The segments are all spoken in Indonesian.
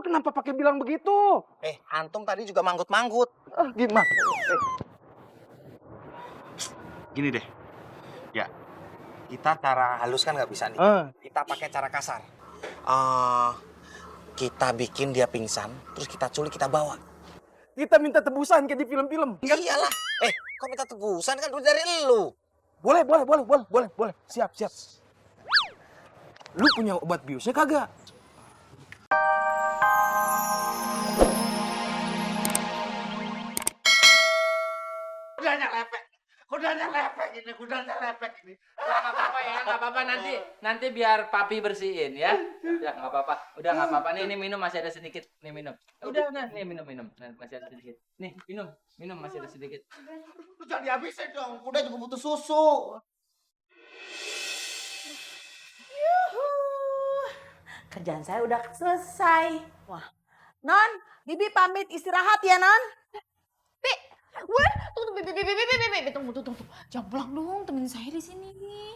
kenapa pakai bilang begitu? Antum tadi juga manggut-manggut. Gimana? Gini deh. Ya, kita cara halus kan nggak bisa nih. Kita pakai cara kasar. Kita bikin dia pingsan, terus kita culik, kita bawa. Kita minta tebusan kayak di film-film. Iyalah. Kok minta tebusan kan udah dari elu. Boleh. Siap. Lu punya obat biusnya kagak? Kudanya lepek ini. Nggak apa-apa ya, nggak apa-apa nanti biar papi bersihin ya. Ya nggak apa-apa, udah nggak apa-apa. Nih minum masih ada sedikit, nih minum. Udah, nih minum, nah, masih ada sedikit. Nih minum masih ada sedikit. Jangan dihabisin dong, kuda juga butuh susu. Yuhu. Kerjaan saya udah selesai. Wah, Non, Bibi pamit istirahat ya, Non. Tunggu. Jangan pulang dong, temenin saya di sini.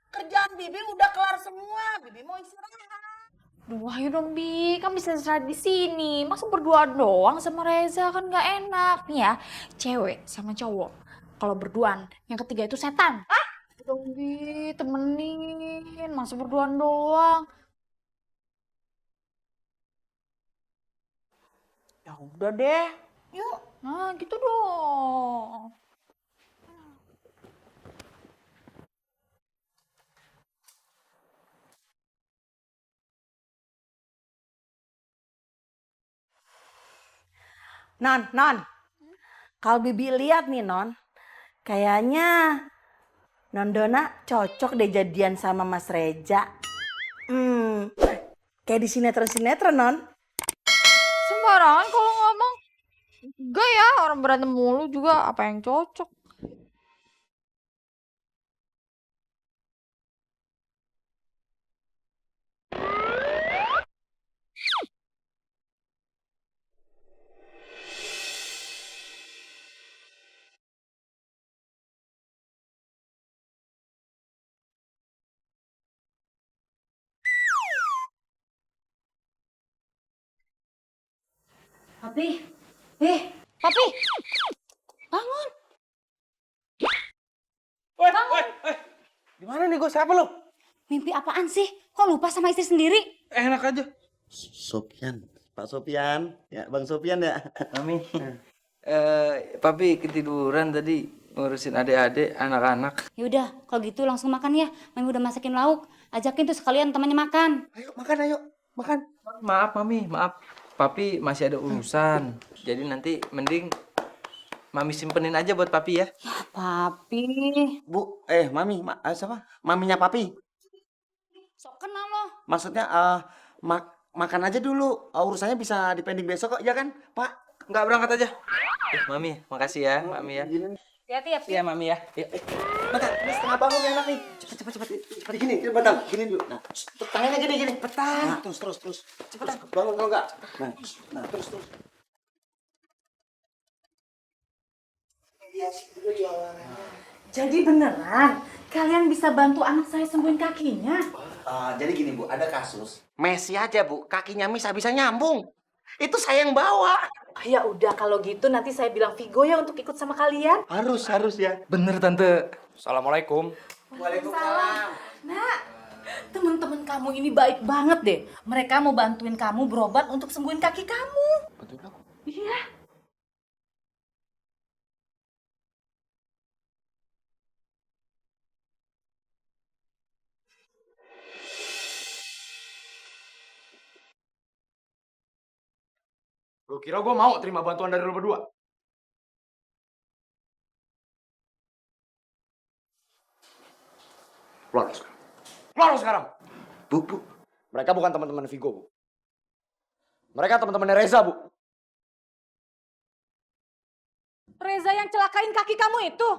Kerjaan Bibi udah kelar semua. Bibi mau istirahat. Duh, ayo dong Bi, kan bisa istirahat di sini. Masa berdua doang sama Reza kan nggak enak nih ya. Cewek sama cowok, kalau berduaan, yang ketiga itu setan. Dong Bi, temenin. Masa berduaan doang. Ya udah deh. Yuk. Nah, gitu dong. Non. Kalau Bibi lihat nih, Non. Kayaknya Non Dona cocok deh jadian sama Mas Reza. Kayak di sinetron-sinetron, Non. Sembarangan kalau ngomong. Enggak ya, orang berantem mulu juga apa yang cocok. Papi, Papi, bangun. Gimana nih gue? Siapa lu? Mimpi apaan sih? Kok lupa sama istri sendiri? Enak aja. Sopian, Pak Sopian, ya Bang Sopian ya. Mami, papi ketiduran tadi ngurusin adik-adik, anak-anak. Yaudah, kalau gitu langsung makan ya. Mami udah masakin lauk. Ajakin tuh sekalian temannya makan. Ayo makan. Maaf Mami, maaf. Papi masih ada urusan. Jadi nanti mending Mami simpenin aja buat papi ya. Papi. Bu, Mami, siapa? Maminya papi. Sok kenal lo. Maksudnya makan aja dulu. Urusannya bisa dipending besok kok, ya kan, Pak? Nggak berangkat aja. Mami, makasih ya, Mami ya. Hati-hati ya, Pi. Iya, Mami ya. Yuk. Bentar, ini setengah bangun ya anak nih. Cepet gini bentar, gini dulu. Nah, tangannya gini. Cepetan. Nah, terus. Cepetan. Bangun kalau enggak. Nah, terus. jadi beneran kalian bisa bantu anak saya sembuhin kakinya? Jadi gini, Bu, ada kasus. Messi aja, Bu, kakinya bisa nyambung. Itu saya yang bawa. Ya udah kalau gitu nanti saya bilang Vigo ya untuk ikut sama kalian. Harus ya. Bener, Tante. Assalamualaikum. Waalaikumsalam. Nak, teman-teman kamu ini baik banget deh. Mereka mau bantuin kamu berobat untuk sembuhin kaki kamu. Bantuin aku? Iya. Lu kira gue mau terima bantuan dari lu berdua? Keluar sekarang. Bu. Mereka bukan teman-teman Vigo, Bu. Mereka teman-temannya Reza, Bu. Reza yang celakain kaki kamu itu?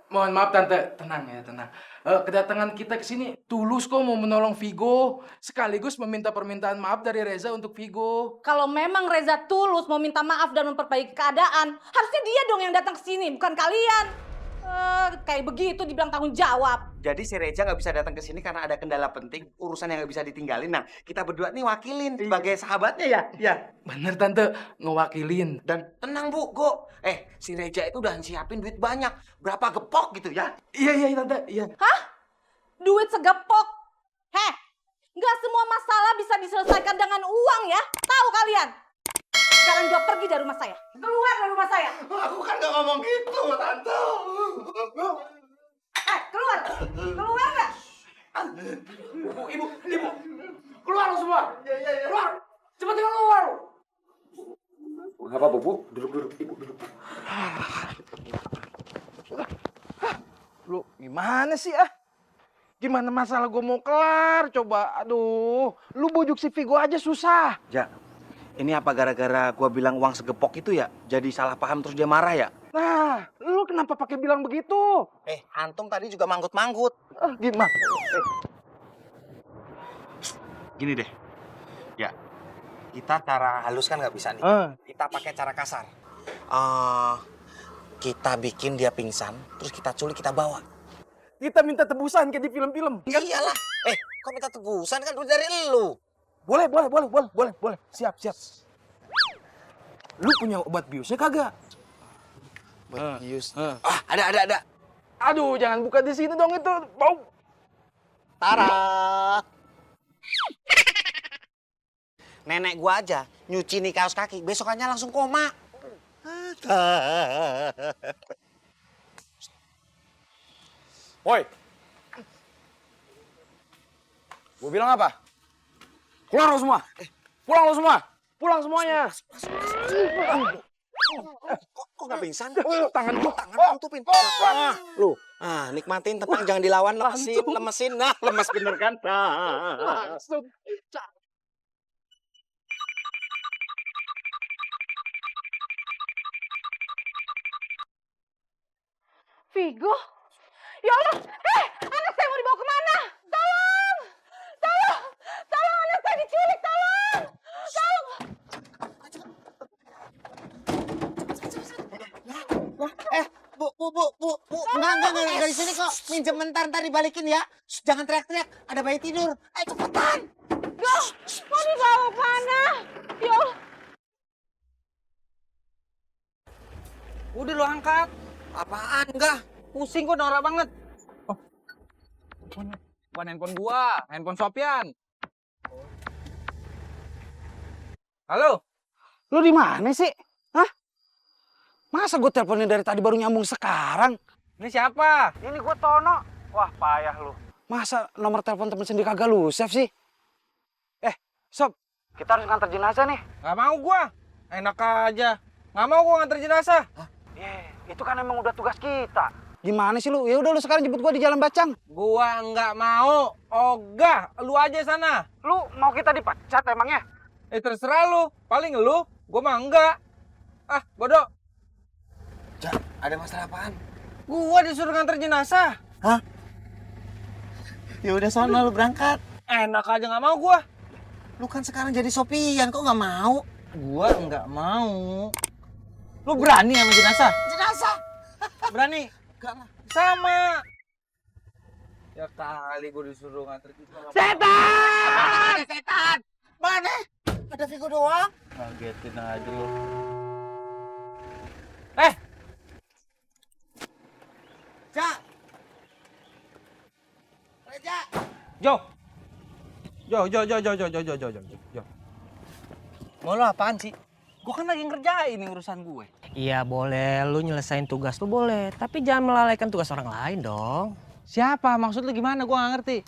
Mohon maaf Tante, tenang ya, tenang. Kedatangan kita ke sini tulus kok mau menolong Vigo, sekaligus meminta permintaan maaf dari Reza untuk Vigo. Kalau memang Reza tulus mau minta maaf dan memperbaiki keadaan, harusnya dia dong yang datang ke sini, bukan kalian. Kayak begitu dibilang tanggung jawab. Jadi si Reja nggak bisa datang ke sini karena ada kendala penting, urusan yang nggak bisa ditinggalin. Nah, kita berdua nih wakilin sebagai sahabatnya ya. Ya. Bener tante, ngewakilin. Dan tenang Bu, Go. Si Reja itu udah siapin duit banyak. Berapa gepok gitu ya? Iya tante, iya. Duit segepok. Heh, nggak semua masalah bisa diselesaikan dengan uang ya. Tahu kalian? Sekarang juga pergi dari rumah saya. Keluar dari rumah saya. Aku kan nggak ngomong gitu, Tante. Keluar. Keluar nggak? Ibu, keluar lo semua. Keluar, cepat keluar. Nggak apa-apa, Bu. Duduk, Ibu, duduk. Lu gimana sih Gimana masalah gue mau kelar coba? Aduh, lu bujuk si Vigo aja susah. Ja, ini apa gara-gara gua bilang uang segepok itu ya? Jadi salah paham terus dia marah ya? Nah, lu kenapa pakai bilang begitu? Antum tadi juga manggut-manggut. Gimana? Gini deh, ya kita cara halus kan nggak bisa nih. Kita pakai cara kasar. Kita bikin dia pingsan, terus kita culik, kita bawa. Kita minta tebusan kayak di film-film. Iyalah. Kok minta tebusan kan duit dari lu? Boleh. Siap. Lu punya obat biusnya kagak? Obat bius. Ada. Aduh, jangan buka di sini dong itu. Bau. Tara. Nenek gua aja nyuci nih kaos kaki, besokannya langsung koma. Woi. Gue bilang apa? Keluar lo semua. Pulang lo semua. Pulang semuanya. Kok nggak pingsan? Tangan gua. Tangan tutupin. Lu, nikmatin tenang, jangan dilawan, lemesin. Nah, lemes bener kan? Vigo? Ya Allah, anak saya mau dibawa kemana? Tolong! Anak saya diculik, tolong! Bu, enggak dari sini kok. Minjem ntar dibalikin ya. Jangan teriak-teriak, ada bayi tidur. Ayo cepetan. Mau dibawa kemana? Ya Allah. Udah lo angkat. Apaan? Enggak. Pusing gua norak banget. Bukan handphone gua, handphone Sopian. Halo? Lu di mana sih? Masa gue teleponin dari tadi baru nyambung sekarang? Ini siapa? Ini gue Tono. Wah, payah lu. Masa nomor telepon temen sendiri kagak lu save sih? Sob, kita harus nganter jenazah nih. Gak mau gua. Enak aja. Gak mau gua nganter jenazah. Itu kan emang udah tugas kita. Gimana sih lu? Ya udah lu sekarang jemput gua di Jalan Bacang. Gua nggak mau. Ogah, lu aja sana. Lu mau kita dipecat emangnya? Terserah lu. Paling lu, gua mah enggak. Bodoh. Ja, ada masalah apaan? Gua disuruh nganter jenazah. Ya udah sono lu berangkat. Enak aja nggak mau gua. Lu kan sekarang jadi Sopian, kok nggak mau? Gua nggak mau. Lu berani sama jenazah? Jenazah? Berani? Enggak lah. Sama. Ya kali gua disuruh nganter gitu. Setan! Mana? Ada Vigo doang. Ngagetin aja lu. Ja. Reja. Jo. Mau lo apaan sih? Gue kan lagi ngerjain nih urusan gue. Iya boleh, lu nyelesain tugas lu boleh. Tapi jangan melalaikan tugas orang lain dong. Siapa? Maksud lu gimana? Gue gak ngerti.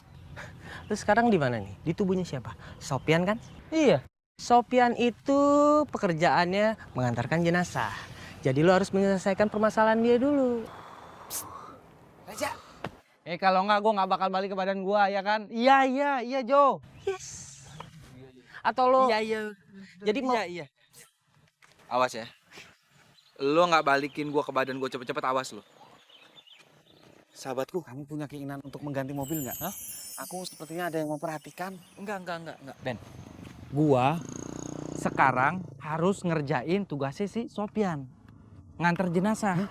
Lu sekarang di mana nih? Di tubuhnya siapa? Sopian kan? Iya. Sopian itu pekerjaannya mengantarkan jenazah. Jadi lu harus menyelesaikan permasalahan dia dulu. Reja. Kalau enggak gue gak bakal balik ke badan gue, ya kan? Iya, Jo. Yes. Atau lu... Iya. Jadi mau... Iya. Awas ya. Lu gak balikin gue ke badan gue cepet-cepet, awas lu. Sahabatku, kamu punya keinginan untuk mengganti mobil nggak? Aku sepertinya ada yang memperhatikan. Enggak. Ben, gua sekarang harus ngerjain tugasnya si Sopian. Nganter jenazah.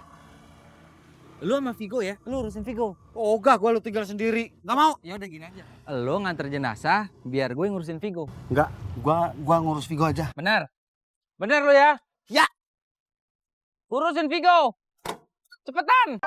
Lu sama Vigo ya, lu urusin Vigo. Oh enggak, gua lu tinggal sendiri. Nggak mau. Ya udah gini aja. Lu nganter jenazah, biar gue ngurusin Vigo. Enggak, gua ngurus Vigo aja. Benar? Benar lu ya? Ya. Urusin Vigo. Cepetan.